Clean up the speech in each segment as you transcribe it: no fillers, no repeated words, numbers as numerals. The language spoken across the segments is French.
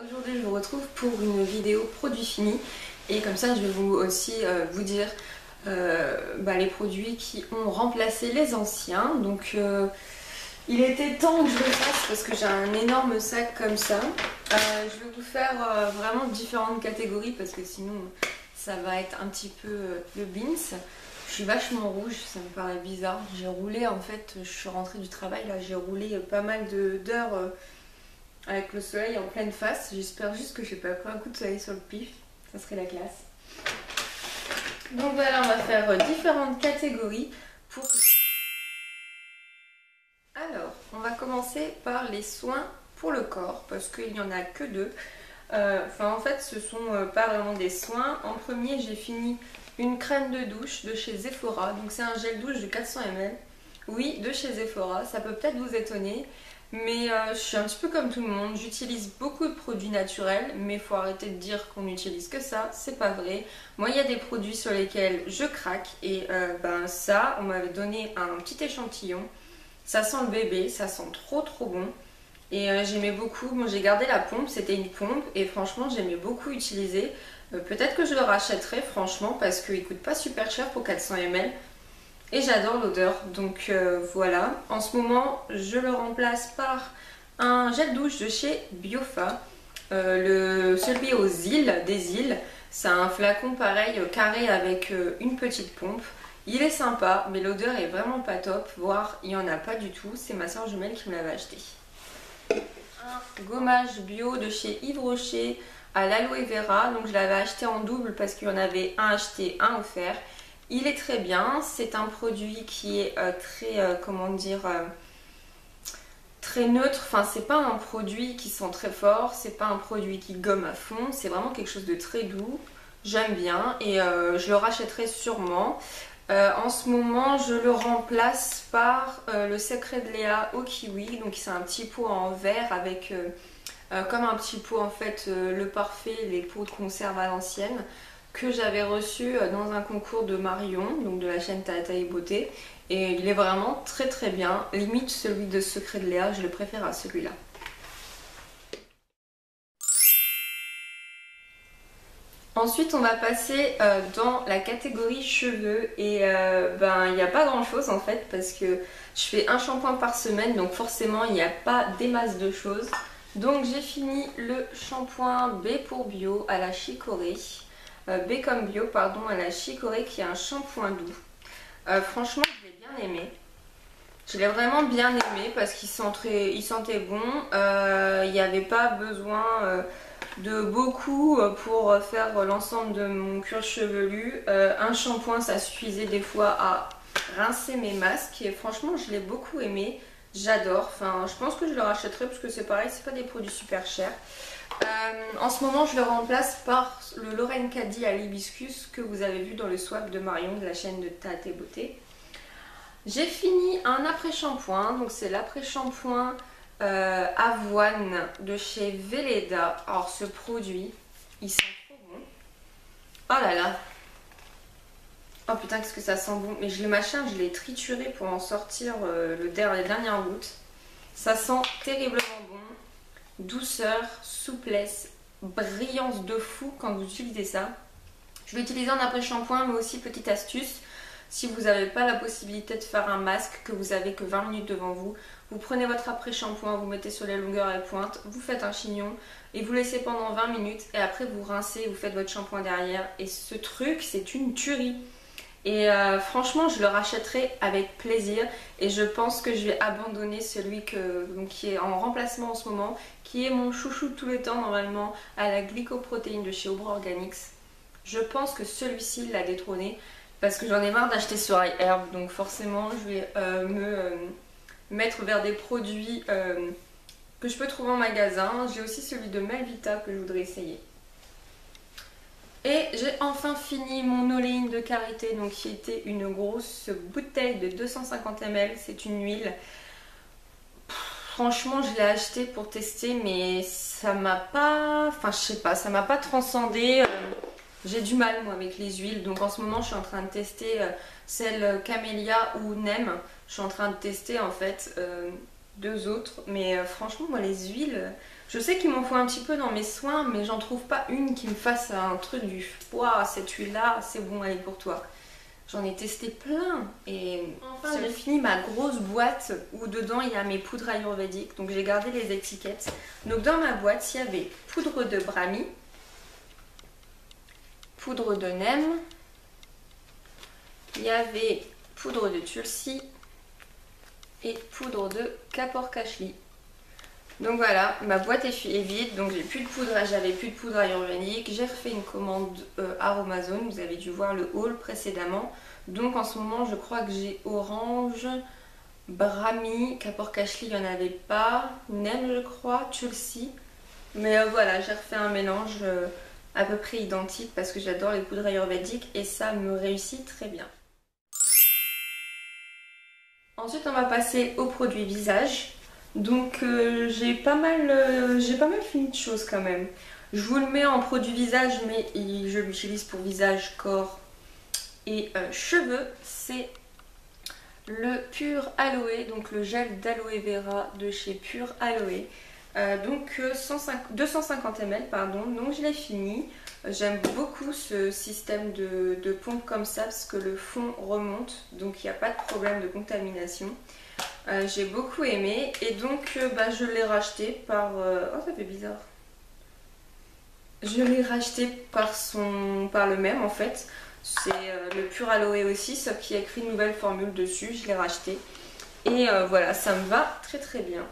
Aujourd'hui je vous retrouve pour une vidéo produits finis et comme ça je vais vous aussi vous dire les produits qui ont remplacé les anciens. Donc il était temps que je le fasse parce que j'ai un énorme sac comme ça. Je vais vous faire vraiment différentes catégories parce que sinon ça va être un petit peu le beans. Je suis vachement rouge, ça me paraît bizarre. J'ai roulé en fait, je suis rentrée du travail là, j'ai roulé pas mal d'heures avec le soleil en pleine face. J'espère juste que j'ai pas pris un coup de soleil sur le pif, ça serait la classe. Donc voilà, on va faire différentes catégories pour... Alors, on va commencer par les soins pour le corps parce qu'il n'y en a que deux. En fait, ce sont pas vraiment des soins. En premier, j'ai fini une crème de douche de chez Sephora. Donc c'est un gel douche de 400 ml. Oui, de chez Sephora. Ça peut peut-être vous étonner. Mais je suis un petit peu comme tout le monde, j'utilise beaucoup de produits naturels, mais il faut arrêter de dire qu'on n'utilise que ça, c'est pas vrai. Moi il y a des produits sur lesquels je craque et ça, on m'avait donné un petit échantillon. Ça sent le bébé, ça sent trop bon. Et j'aimais beaucoup, bon j'ai gardé la pompe, c'était une pompe et franchement j'aimais beaucoup utiliser. Peut-être que je le rachèterai franchement parce qu'il coûte pas super cher pour 400 ml. Et j'adore l'odeur, donc voilà. En ce moment, je le remplace par un gel douche de chez Biofa. Celui aux îles, des îles. C'est un flacon pareil, carré avec une petite pompe. Il est sympa, mais l'odeur est vraiment pas top, voire il n'y en a pas du tout. C'est ma soeur jumelle qui me l'avait acheté. Un gommage bio de chez Yves Rocher à l'aloe vera. Donc je l'avais acheté en double parce qu'il y en avait un acheté, un offert. Il est très bien, c'est un produit qui est très neutre. Enfin, c'est pas un produit qui sent très fort, c'est pas un produit qui gomme à fond, c'est vraiment quelque chose de très doux. J'aime bien et je le rachèterai sûrement. En ce moment, je le remplace par le Secret de Léa au kiwi. Donc c'est un petit pot en verre avec comme un petit pot en fait le parfait, les pots de conserve à l'ancienne, que j'avais reçu dans un concours de Marion, donc de la chaîne Tata et Beauté. Et il est vraiment très bien. Limite celui de Secret de Léa, je le préfère à celui-là. Ensuite, on va passer dans la catégorie cheveux. Et il n'y a pas grand chose en fait, parce que je fais un shampoing par semaine, donc forcément il n'y a pas des masses de choses. Donc j'ai fini le shampoing B pour Bio à la chicorée. B comme bio, pardon, à la chicorée, qui est un shampoing doux. Franchement, je l'ai bien aimé. Je l'ai vraiment bien aimé parce qu'il sentait bon. Il n'y avait pas besoin de beaucoup pour faire l'ensemble de mon cuir chevelu. Un shampoing, ça suffisait des fois à rincer mes masques. Et franchement, je l'ai beaucoup aimé. J'adore. Enfin, je pense que je le rachèterai parce que c'est pareil, c'est pas des produits super chers. En ce moment, je le remplace par le Lorraine Caddy à l'hibiscus que vous avez vu dans le swap de Marion de la chaîne de Tata et Beauté. J'ai fini un après-shampoing, donc c'est l'après-shampoing avoine de chez Veleda. Alors ce produit, il sent trop bon. Oh là là. Oh putain, qu'est-ce que ça sent bon. Mais je l'ai je l'ai trituré pour en sortir les dernières gouttes. Ça sent terriblement bon. Douceur, souplesse, brillance de fou quand vous utilisez ça. Je vais utiliser en après-shampoing, mais aussi petite astuce. Si vous n'avez pas la possibilité de faire un masque, que vous avez que 20 minutes devant vous, vous prenez votre après-shampoing, vous mettez sur les longueurs et pointes, vous faites un chignon et vous laissez pendant 20 minutes et après vous rincez, vous faites votre shampoing derrière. Et ce truc, c'est une tuerie. Et franchement, je le rachèterai avec plaisir et je pense que je vais abandonner celui qui est en remplacement en ce moment, qui est mon chouchou de tous les temps normalement, à la glycoprotéine de chez Obra Organics. Je pense que celui-ci l'a détrôné parce que j'en ai marre d'acheter sur iHerb, donc forcément je vais mettre vers des produits que je peux trouver en magasin. J'ai aussi celui de Melvita que je voudrais essayer. Et j'ai enfin fini mon oléine de karité, donc qui était une grosse bouteille de 250 ml. C'est une huile. Franchement, je l'ai acheté pour tester, mais ça m'a pas... Enfin, je sais pas, ça m'a pas transcendé. J'ai du mal, moi, avec les huiles. Donc en ce moment, je suis en train de tester celle Camélia ou Nem. Je suis en train de tester, en fait. deux autres. Mais franchement, moi les huiles, je sais qu'il m'en faut un petit peu dans mes soins, mais j'en trouve pas une qui me fasse un truc du waouh, cette huile là, c'est bon, elle est pour toi. J'en ai testé plein et enfin j'ai fini ma grosse boîte où dedans il y a mes poudres ayurvédiques. Donc j'ai gardé les étiquettes. Donc dans ma boîte il y avait poudre de brahmi, poudre de nem, il y avait poudre de tulsi et poudre de kaporkashli. Donc voilà, ma boîte est vide, donc j'ai plus de poudre, j'avais plus de poudre ayurvédique. J'ai refait une commande Aromazone, vous avez dû voir le haul précédemment. Donc en ce moment je crois que j'ai orange, brahmi, kaporkashli il n'y en avait pas, nem je crois, tulsi. Mais voilà, j'ai refait un mélange à peu près identique parce que j'adore les poudres ayurvédiques et ça me réussit très bien. Ensuite on va passer aux produits visage. Donc j'ai pas mal fini de choses quand même. Je vous le mets en produit visage mais je l'utilise pour visage, corps et cheveux. C'est le Pure Aloe, donc le gel d'aloe vera de chez Pure Aloe. Donc 250 ml pardon, donc je l'ai fini. J'aime beaucoup ce système de pompe comme ça parce que le fond remonte, donc il n'y a pas de problème de contamination. J'ai beaucoup aimé et donc je l'ai racheté par... Oh ça fait bizarre. Je l'ai racheté par le même en fait. C'est le Pure Aloe aussi, sauf qu'il y a écrit nouvelle formule dessus. Je l'ai racheté. Et voilà, ça me va très très bien.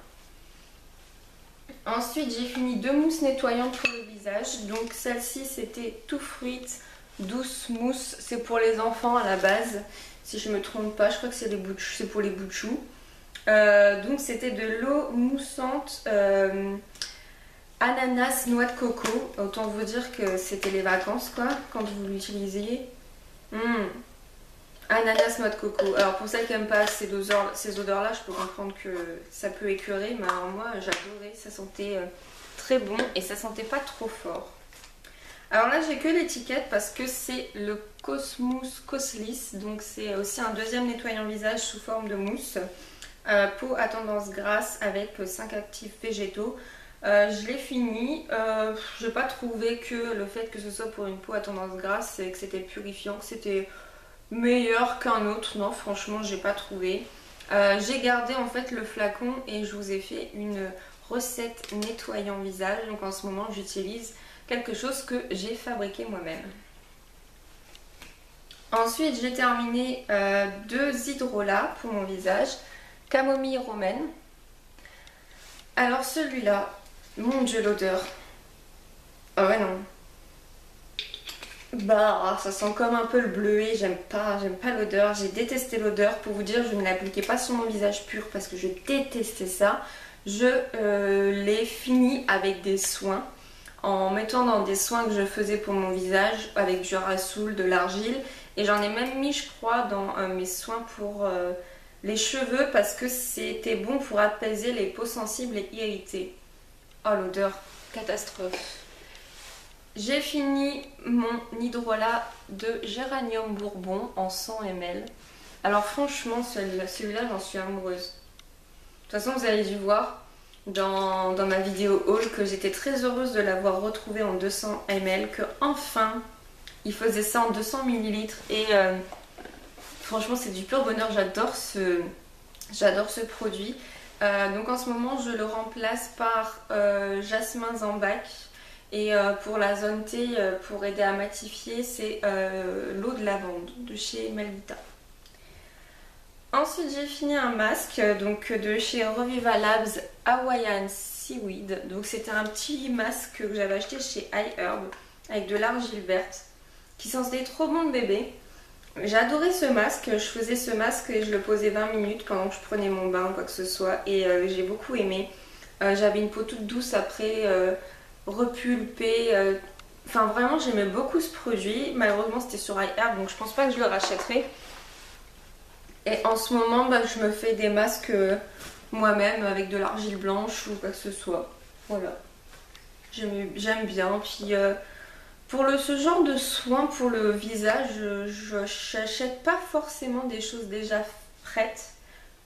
Ensuite j'ai fini deux mousses nettoyantes pour le visage. Donc celle-ci c'était Too Fruit douce mousse. C'est pour les enfants à la base. Si je me trompe pas, je crois que c'est pour les bouts de chou. Donc c'était de l'eau moussante ananas noix de coco. Autant vous dire que c'était les vacances quoi quand vous l'utilisiez. Ananas noix de coco. Alors pour celles qui n'aiment pas ces odeurs là, je peux comprendre que ça peut écœurer, mais alors moi j'adorais, ça sentait très bon et ça sentait pas trop fort. Alors là j'ai que l'étiquette parce que c'est le Cosmos Cosliss, donc c'est aussi un deuxième nettoyant visage sous forme de mousse. Peau à tendance grasse avec 5 actifs végétaux. Je l'ai fini. Je n'ai pas trouvé que le fait que ce soit pour une peau à tendance grasse et que c'était purifiant, que c'était meilleur qu'un autre. Non, franchement, j'ai pas trouvé. J'ai gardé en fait le flacon et je vous ai fait une recette nettoyant visage. Donc en ce moment, j'utilise quelque chose que j'ai fabriqué moi-même. Ensuite, j'ai terminé deux hydrolats pour mon visage. Camomille romaine. Alors celui-là, mon dieu l'odeur. Ah ouais non. Bah ça sent comme un peu le bleuet, j'aime pas l'odeur, j'ai détesté l'odeur. Pour vous dire, je ne l'appliquais pas sur mon visage pur parce que je détestais ça. Je l'ai fini avec des soins, en mettant dans des soins que je faisais pour mon visage avec du rasoul, de l'argile. Et j'en ai même mis je crois dans mes soins pour... les cheveux parce que c'était bon pour apaiser les peaux sensibles et irritées. Oh l'odeur, catastrophe. J'ai fini mon hydrolat de géranium bourbon en 100 ml. Alors franchement celui-là j'en suis amoureuse. De toute façon vous avez dû voir dans ma vidéo haul que j'étais très heureuse de l'avoir retrouvé en 200 ml. Que enfin il faisait ça en 200 ml et... franchement c'est du pur bonheur, j'adore ce produit. Donc en ce moment je le remplace par Jasmin Zambac. Et pour la zone T, pour aider à matifier, c'est l'eau de lavande de chez Melvita. Ensuite j'ai fini un masque donc de chez Reviva Labs Hawaiian Seaweed. Donc c'était un petit masque que j'avais acheté chez iHerb avec de l'argile verte qui sentait trop bon de bébé. J'ai adoré ce masque, je faisais ce masque et je le posais 20 minutes pendant que je prenais mon bain ou quoi que ce soit et j'ai beaucoup aimé. J'avais une peau toute douce après, repulpée, enfin vraiment j'aimais beaucoup ce produit. Malheureusement c'était sur iHerb donc je pense pas que je le rachèterai. Et en ce moment je me fais des masques moi-même avec de l'argile blanche ou quoi que ce soit. Voilà, j'aime bien. Puis pour ce genre de soins pour le visage, je n'achète pas forcément des choses déjà prêtes.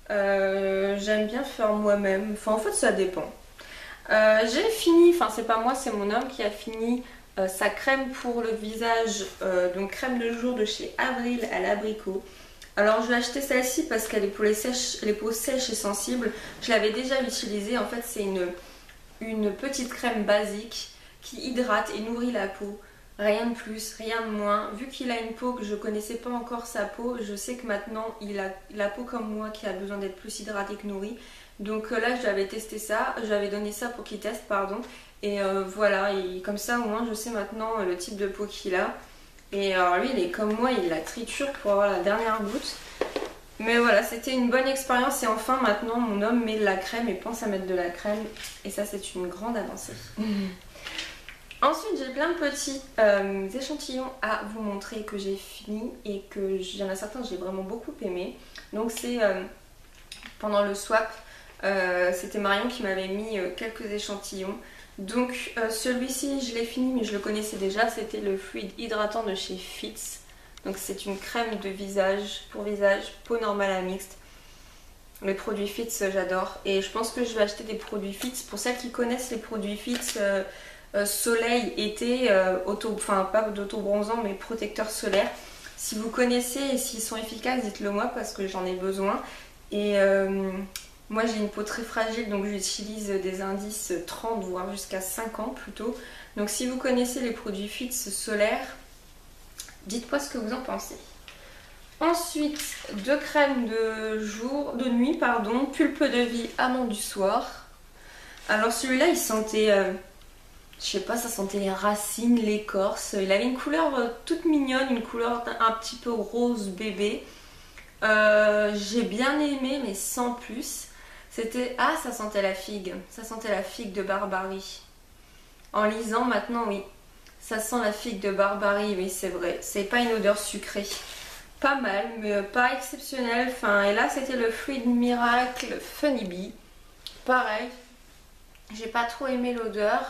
J'aime bien faire moi-même, enfin en fait ça dépend. J'ai fini, enfin c'est pas moi, c'est mon homme qui a fini sa crème pour le visage, donc crème de jour de chez Avril à l'abricot. Alors je vais acheter celle-ci parce qu'elle est pour les peaux sèches et sensibles. Je l'avais déjà utilisée, en fait c'est une petite crème basique qui hydrate et nourrit la peau. Rien de plus, rien de moins. Vu qu'il a une peau que je connaissais pas encore sa peau, je sais que maintenant il a la peau comme moi qui a besoin d'être plus hydratée que nourrie. Donc là je lui avais testé ça, je lui avais donné ça pour qu'il teste, pardon. Et voilà, et comme ça au moins je sais maintenant le type de peau qu'il a. Et alors lui il est comme moi, il la triture pour avoir la dernière goutte. Mais voilà, c'était une bonne expérience et enfin maintenant mon homme met de la crème et pense à mettre de la crème. Et ça c'est une grande avancée. Ensuite j'ai plein de petits échantillons à vous montrer que j'ai fini et que il y en a certains que j'ai vraiment beaucoup aimé. Donc c'est pendant le swap, c'était Marion qui m'avait mis quelques échantillons. Donc celui-ci je l'ai fini mais je le connaissais déjà, c'était le fluide hydratant de chez Fitz. Donc c'est une crème de visage, pour visage, peau normale à mixte. Les produits Fitz j'adore et je pense que je vais acheter des produits Fitz. Pour celles qui connaissent les produits Fitz soleil, été, enfin pas d'auto-bronzant mais protecteur solaire. Si vous connaissez et s'ils sont efficaces, dites-le moi parce que j'en ai besoin. Et moi j'ai une peau très fragile donc j'utilise des indices 30 voire jusqu'à 50 plutôt. Donc si vous connaissez les produits Fitz solaires, dites-moi ce que vous en pensez. Ensuite, deux crèmes de nuit, pardon, pulpe de vie, amande du soir. Alors celui-là il sentait, je sais pas, ça sentait les racines, l'écorce. Il avait une couleur toute mignonne, une couleur un petit peu rose bébé. J'ai bien aimé mais sans plus. C'était, ah ça sentait la figue, ça sentait la figue de Barbarie. En lisant maintenant oui, ça sent la figue de Barbarie, oui c'est vrai. C'est pas une odeur sucrée. Pas mal, mais pas exceptionnel. Enfin, et là, c'était le Fluid Miracle Funny Bee. Pareil, j'ai pas trop aimé l'odeur.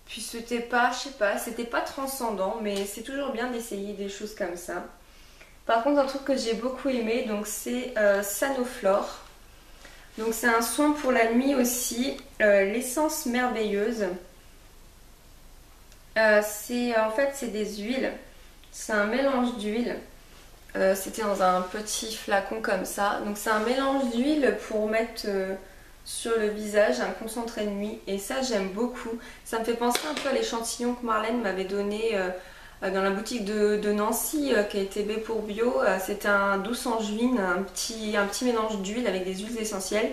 Puis c'était pas, je sais pas, c'était pas transcendant, mais c'est toujours bien d'essayer des choses comme ça. Par contre, un truc que j'ai beaucoup aimé, donc c'est Sanoflore. Donc c'est un soin pour la nuit aussi, l'essence merveilleuse. En fait, c'est des huiles. C'est un mélange d'huile. C'était dans un petit flacon comme ça. Donc c'est un mélange d'huile pour mettre sur le visage, un concentré de nuit. Et ça j'aime beaucoup. Ça me fait penser un peu à l'échantillon que Marlène m'avait donné dans la boutique de Nancy qui a été B pour Bio. C'était un doux sanjuine, un petit mélange d'huile avec des huiles essentielles.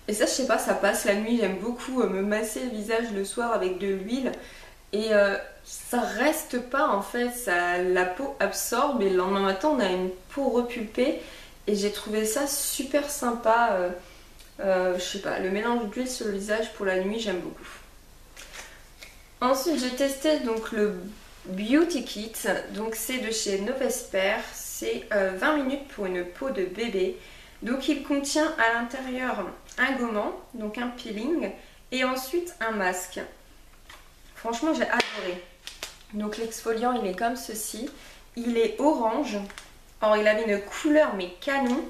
Et ça je sais pas, ça passe la nuit. J'aime beaucoup me masser le visage le soir avec de l'huile. Et ça reste pas en fait, la peau absorbe et le lendemain matin on a une peau repulpée et j'ai trouvé ça super sympa. Je sais pas, le mélange d'huile sur le visage pour la nuit j'aime beaucoup. Ensuite j'ai testé donc le Beauty Kit, donc c'est de chez Novesper, c'est 20 minutes pour une peau de bébé. Donc il contient à l'intérieur un gommant, donc un peeling et ensuite un masque. Franchement, j'ai adoré. Donc l'exfoliant, il est comme ceci. Il est orange. Alors, il avait une couleur, mais canon.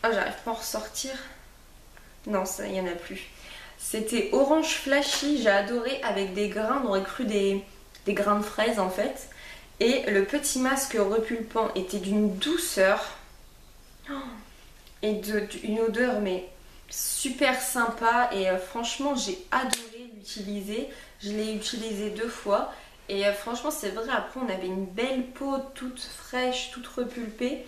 Ah, j'arrive pas à en ressortir. Non, ça, il n'y en a plus. C'était orange flashy. J'ai adoré avec des grains. On aurait cru des grains de fraises, en fait. Et le petit masque repulpant était d'une douceur. Et d'une odeur, mais super sympa. Et franchement, j'ai adoré l'utiliser. Je l'ai utilisé 2 fois et franchement c'est vrai, après on avait une belle peau toute fraîche, toute repulpée.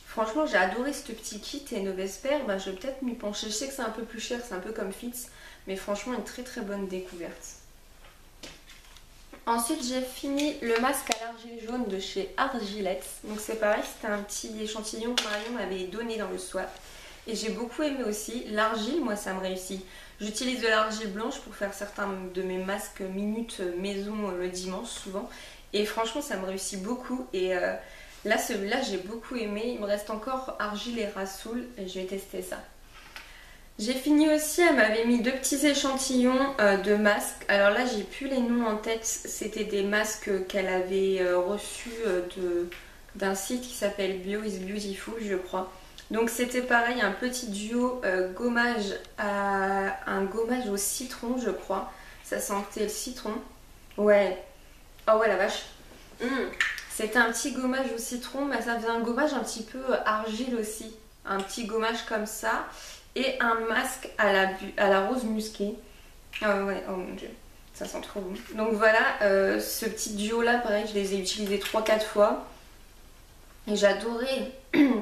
Franchement j'ai adoré ce petit kit et Novesper, je vais peut-être m'y pencher. Je sais que c'est un peu plus cher, c'est un peu comme Fitz, mais franchement une très très bonne découverte. Ensuite j'ai fini le masque à l'argile jaune de chez Argilette. Donc c'est pareil, c'était un petit échantillon que Marion m'avait donné dans le swap. Et j'ai beaucoup aimé aussi. L'argile, moi ça me réussit. J'utilise de l'argile blanche pour faire certains de mes masques minutes maison le dimanche souvent. Et franchement ça me réussit beaucoup. Et là celui-là j'ai beaucoup aimé. Il me reste encore argile et rassoul et je vais tester ça. J'ai fini aussi, elle m'avait mis 2 petits échantillons de masques. Alors là j'ai plus les noms en tête. C'était des masques qu'elle avait reçus d'un site qui s'appelle Bio is Beautiful je crois. Donc c'était pareil, un petit duo gommage un gommage au citron je crois. Ça sentait le citron. Ouais. Oh ouais la vache. C'était un petit gommage au citron, mais ça faisait un gommage un petit peu argile aussi. Un petit gommage comme ça. Et un masque à la rose musquée. Ah ouais, oh mon dieu. Ça sent trop bon. Donc voilà, ce petit duo là, pareil, je les ai utilisés 3-4 fois. Et j'adorais,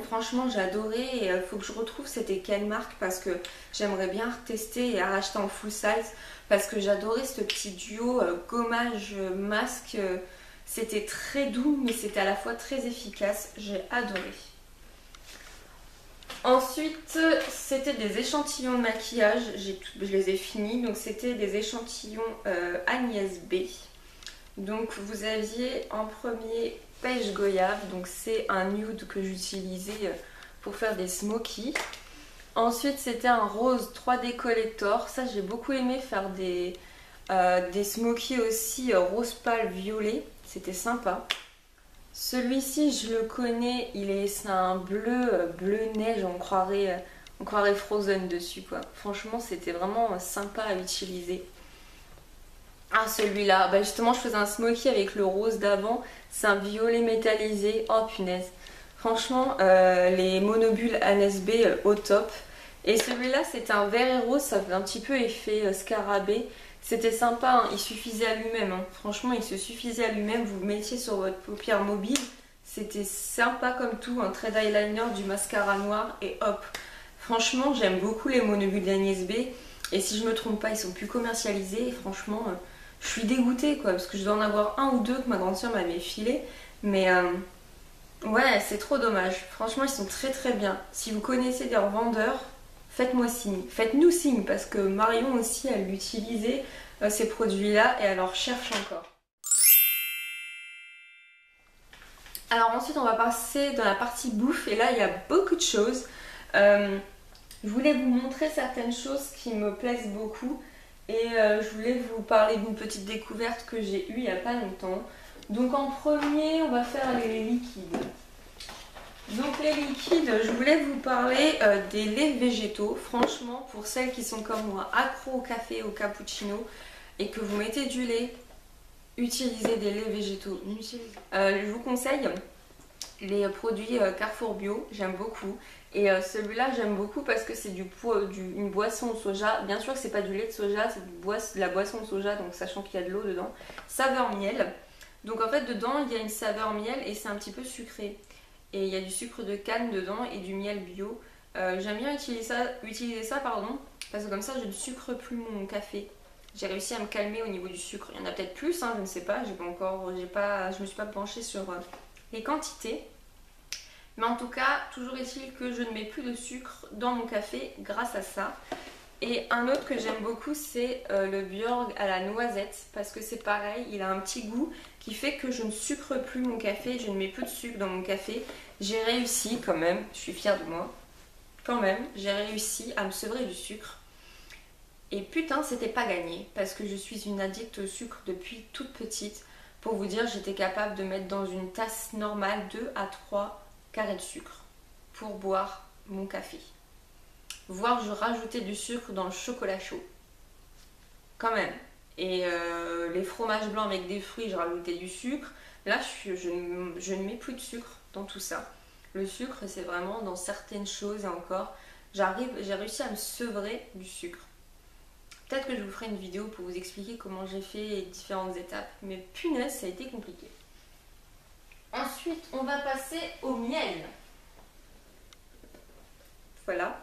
franchement j'adorais. Et il faut que je retrouve c'était quelle marque parce que j'aimerais bien retester et racheter en full size. Parce que j'adorais ce petit duo gommage masque. C'était très doux mais c'était à la fois très efficace. J'ai adoré. Ensuite, c'était des échantillons de maquillage, je les ai finis, donc c'était des échantillons Agnès B. Donc vous aviez en premier pêche goyave, donc c'est un nude que j'utilisais pour faire des smokies. Ensuite c'était un rose 3D collector, ça j'ai beaucoup aimé faire des smokies aussi rose pâle violet, c'était sympa. Celui-ci, je le connais, c'est un bleu neige, on croirait Frozen dessus quoi. Franchement, c'était vraiment sympa à utiliser. Ah, celui-là, bah justement, je faisais un smoky avec le rose d'avant, c'est un violet métallisé. Oh punaise. Franchement, les monobulles ANSB au top. Et celui-là, c'était un vert et rose, ça fait un petit peu effet scarabée. C'était sympa, hein. Il suffisait à lui-même. Hein. Franchement, il se suffisait à lui-même. Vous le mettiez sur votre paupière mobile. C'était sympa comme tout. Un trait d'eyeliner, du mascara noir et hop. Franchement, j'aime beaucoup les monobulles d'Agnès B. Et si je me trompe pas, ils sont plus commercialisés. Et franchement, je suis dégoûtée quoi. Parce que je dois en avoir un ou deux que ma grande soeur m'avait filé. Mais ouais, c'est trop dommage. Franchement, ils sont très très bien. Si vous connaissez des revendeurs, faites-moi signe, faites-nous signe parce que Marion aussi elle utilisait ces produits-là et elle en recherche encore. Alors ensuite on va passer dans la partie bouffe et là il y a beaucoup de choses. Je voulais vous montrer certaines choses qui me plaisent beaucoup et je voulais vous parler d'une petite découverte que j'ai eue il n'y a pas longtemps. Donc en premier on va faire les liquides. Donc les liquides, je voulais vous parler des laits végétaux. Franchement, pour celles qui sont comme moi, accro au café, au cappuccino, et que vous mettez du lait, utilisez des laits végétaux. Je vous conseille les produits Carrefour Bio, j'aime beaucoup. Et celui-là, j'aime beaucoup parce que c'est une boisson au soja. Bien sûr que c'est pas du lait de soja, c'est de la boisson au soja, donc sachant qu'il y a de l'eau dedans. Saveur miel. Donc en fait, dedans, il y a une saveur miel et c'est un petit peu sucré. Et il y a du sucre de canne dedans et du miel bio. J'aime bien utiliser ça parce que comme ça je ne sucre plus mon café. J'ai réussi à me calmer au niveau du sucre. Il y en a peut-être plus, hein, je ne sais pas. Je me suis pas penchée sur les quantités. Mais en tout cas, toujours est-il que je ne mets plus de sucre dans mon café grâce à ça. Et un autre que j'aime beaucoup, c'est le Björg à la noisette parce que c'est pareil, il a un petit goût qui fait que je ne sucre plus mon café, je ne mets plus de sucre dans mon café. J'ai réussi quand même, je suis fière de moi, quand même, j'ai réussi à me sevrer du sucre. Et putain, c'était pas gagné parce que je suis une addict au sucre depuis toute petite. Pour vous dire, j'étais capable de mettre dans une tasse normale 2 à 3 carrés de sucre pour boire mon café. Voire je rajoutais du sucre dans le chocolat chaud. Quand même. Et les fromages blancs avec des fruits, je rajoutais du sucre. Là, je ne mets plus de sucre dans tout ça. Le sucre, c'est vraiment dans certaines choses et encore. J'ai réussi à me sevrer du sucre. Peut-être que je vous ferai une vidéo pour vous expliquer comment j'ai fait les différentes étapes. Mais punaise, ça a été compliqué. Ensuite, on va passer au miel. Voilà.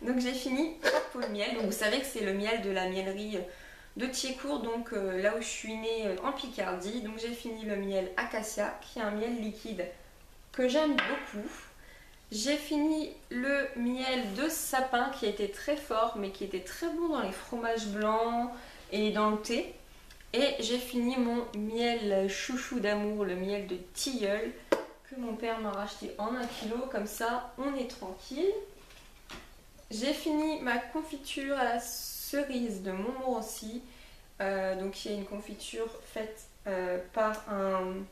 Donc j'ai fini pour le miel. Donc vous savez que c'est le miel de la miellerie de Thiécourt, donc là où je suis née en Picardie. Donc j'ai fini le miel Acacia, qui est un miel liquide que j'aime beaucoup. J'ai fini le miel de sapin qui était très fort, mais qui était très bon dans les fromages blancs et dans le thé. Et j'ai fini mon miel chouchou d'amour, le miel de tilleul, que mon père m'a racheté en 1 kg. Comme ça, on est tranquille. J'ai fini ma confiture à la cerise de Montmorency. Donc il y a une confiture faite par un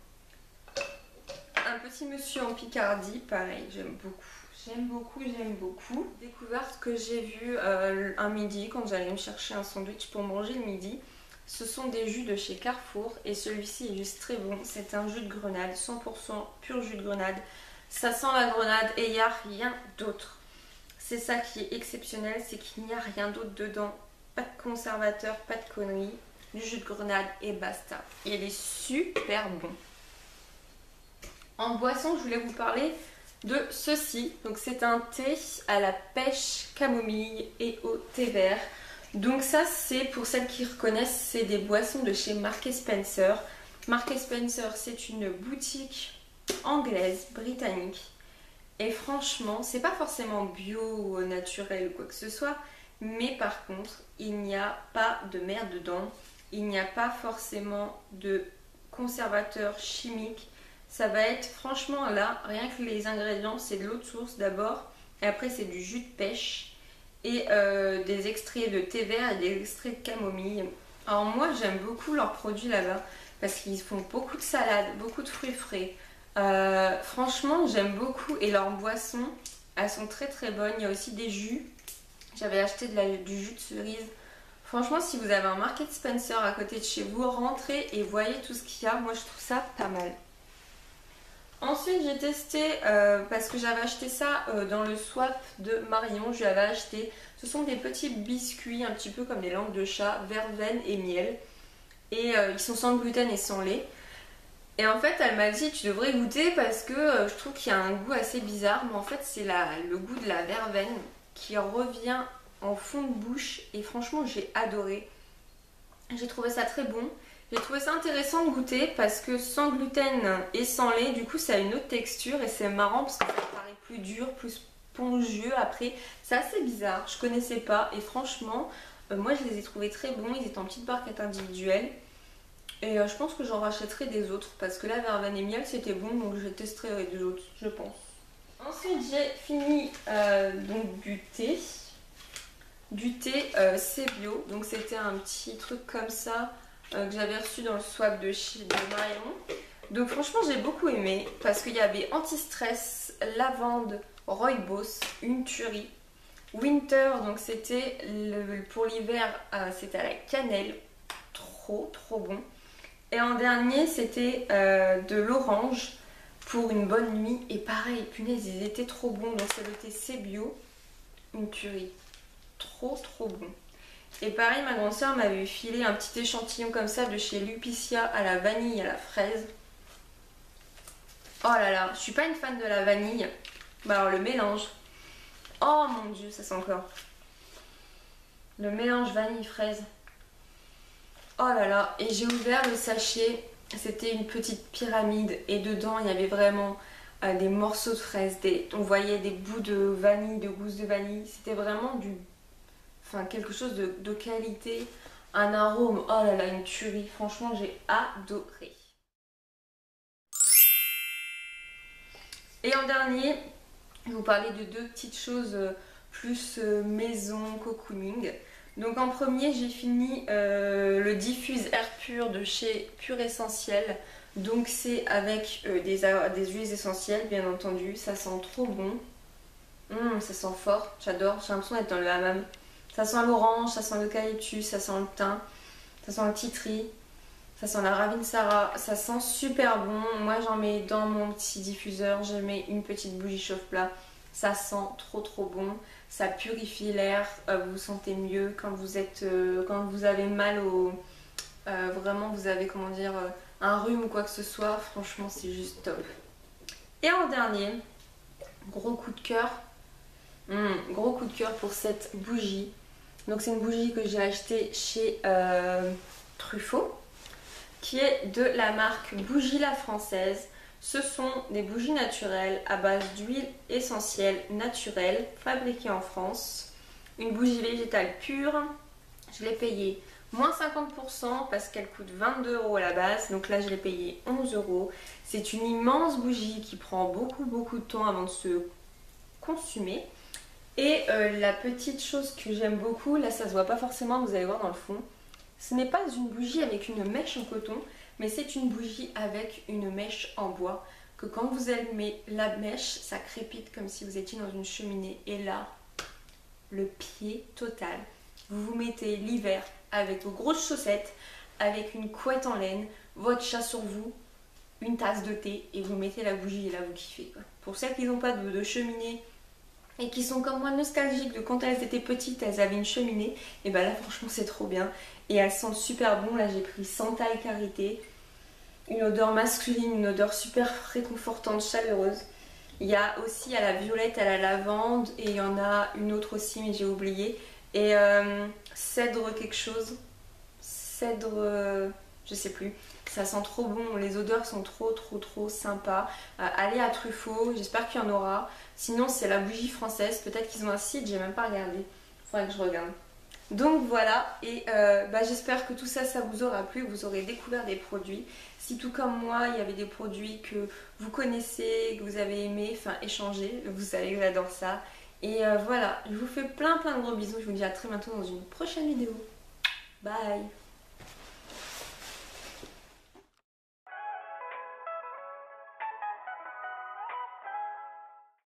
petit monsieur en Picardie. Pareil, j'aime beaucoup j'aime beaucoup, j'aime beaucoup. Découverte que j'ai vue un midi quand j'allais me chercher un sandwich pour manger le midi. Ce sont des jus de chez Carrefour et celui-ci est juste très bon. C'est un jus de grenade, 100% pur jus de grenade. Ça sent la grenade et il n'y a rien d'autre. C'est ça qui est exceptionnel, c'est qu'il n'y a rien d'autre dedans. Pas de conservateur, pas de conneries. Du jus de grenade et basta. Et il est super bon. En boisson, je voulais vous parler de ceci. Donc c'est un thé à la pêche, camomille et au thé vert. Donc ça c'est pour celles qui reconnaissent, c'est des boissons de chez Marks & Spencer. Marks & Spencer c'est une boutique anglaise, britannique. Et franchement, c'est pas forcément bio ou naturel ou quoi que ce soit. Mais par contre, il n'y a pas de merde dedans. Il n'y a pas forcément de conservateur chimique. Ça va être franchement là, rien que les ingrédients, c'est de l'eau de source d'abord. Et après c'est du jus de pêche. Et des extraits de thé vert et des extraits de camomille. Alors moi j'aime beaucoup leurs produits là-bas. Parce qu'ils font beaucoup de salades, beaucoup de fruits frais. Franchement j'aime beaucoup. Et leurs boissons, elles sont très très bonnes. Il y a aussi des jus. J'avais acheté du jus de cerise. Franchement, si vous avez un Marks & Spencer à côté de chez vous, rentrez et voyez tout ce qu'il y a. Moi, je trouve ça pas mal. Ensuite, j'ai testé, parce que j'avais acheté ça dans le swap de Marion. Je lui avais acheté. Ce sont des petits biscuits, un petit peu comme des langues de chat, verveine et miel. Et ils sont sans gluten et sans lait. Et en fait, elle m'a dit, tu devrais goûter parce que je trouve qu'il y a un goût assez bizarre. Mais en fait, c'est le goût de la verveine qui revient en fond de bouche et franchement j'ai adoré. J'ai trouvé ça très bon. J'ai trouvé ça intéressant de goûter parce que sans gluten et sans lait, du coup ça a une autre texture et c'est marrant parce que ça paraît plus dur, plus spongieux après. C'est assez bizarre, je connaissais pas et franchement moi je les ai trouvés très bons. Ils étaient en petite barquette individuelle et je pense que j'en rachèterai des autres parce que la verveine et miel c'était bon, donc je testerai des autres, je pense. Ensuite j'ai fini donc du thé. C'est bio, donc c'était un petit truc comme ça que j'avais reçu dans le swap de Marion. Donc franchement j'ai beaucoup aimé parce qu'il y avait anti-stress, lavande, rooibos, une tuerie. Winter, donc c'était pour l'hiver, c'était à la cannelle, trop bon. Et en dernier c'était de l'orange pour une bonne nuit. Et pareil, punaise, ils étaient trop bons. Donc c'est le thé c'est bio, une tuerie. Trop bon. Et pareil, ma grande soeur m'avait filé un petit échantillon comme ça de chez Lupicia à la vanille et à la fraise. Oh là là, je suis pas une fan de la vanille. Bah alors le mélange. Oh mon dieu, ça sent encore. Le mélange vanille-fraise. Oh là là, et j'ai ouvert le sachet. C'était une petite pyramide et dedans il y avait vraiment des morceaux de fraises. On voyait des bouts de vanille, de gousses de vanille. C'était vraiment quelque chose de qualité, un arôme, oh là là, une tuerie, franchement j'ai adoré. Et en dernier, je vais vous parler de deux petites choses plus maison, cocooning. Donc en premier, j'ai fini le diffuse air pur de chez Pure Essentiel. Donc c'est avec des huiles essentielles, bien entendu, ça sent trop bon. Ça sent fort, j'adore, j'ai l'impression d'être dans le hammam. Ça sent l'orange, ça sent l'eucalyptus, ça sent le thym, ça sent le titri, ça sent la ravinsara, ça sent super bon. Moi j'en mets dans mon petit diffuseur, je mets une petite bougie chauffe-plat. Ça sent trop bon, ça purifie l'air, vous vous sentez mieux quand vous avez mal au... vraiment vous avez comment dire un rhume ou quoi que ce soit, franchement c'est juste top. Et en dernier, gros coup de cœur. Gros coup de cœur pour cette bougie. Donc c'est une bougie que j'ai achetée chez Truffaut, qui est de la marque Bougie La Française. Ce sont des bougies naturelles à base d'huile essentielle naturelle, fabriquée en France. Une bougie végétale pure. Je l'ai payée moins 50% parce qu'elle coûte 22 € à la base. Donc là je l'ai payée 11 €. C'est une immense bougie qui prend beaucoup de temps avant de se consumer. Et la petite chose que j'aime beaucoup, là ça se voit pas forcément, vous allez voir dans le fond, ce n'est pas une bougie avec une mèche en coton, mais c'est une bougie avec une mèche en bois. que quand vous allumez la mèche, ça crépite comme si vous étiez dans une cheminée. Et là, le pied total. Vous vous mettez l'hiver avec vos grosses chaussettes, avec une couette en laine, votre chat sur vous, une tasse de thé et vous mettez la bougie et là vous kiffez quoi. Pour celles qui n'ont pas de cheminée et qui sont comme moi nostalgiques de quand elles étaient petites, elles avaient une cheminée, et ben là franchement c'est trop bien. Et elles sentent super bon, là j'ai pris Santal Karité, une odeur masculine, une odeur super réconfortante, chaleureuse. Il y a aussi à la violette, à la lavande et il y en a une autre aussi mais j'ai oublié. Et cèdre quelque chose, cèdre, je sais plus. Ça sent trop bon, les odeurs sont trop sympas. Allez à Truffaut, j'espère qu'il y en aura. Sinon c'est la bougie française, peut-être qu'ils ont un site, j'ai même pas regardé. Faudrait que je regarde. Donc voilà, et j'espère que tout ça, ça vous aura plu, vous aurez découvert des produits. Si tout comme moi, il y avait des produits que vous connaissez, que vous avez aimé, enfin échanger, vous savez que j'adore ça. Et voilà, je vous fais plein de gros bisous, je vous dis à très bientôt dans une prochaine vidéo. Bye!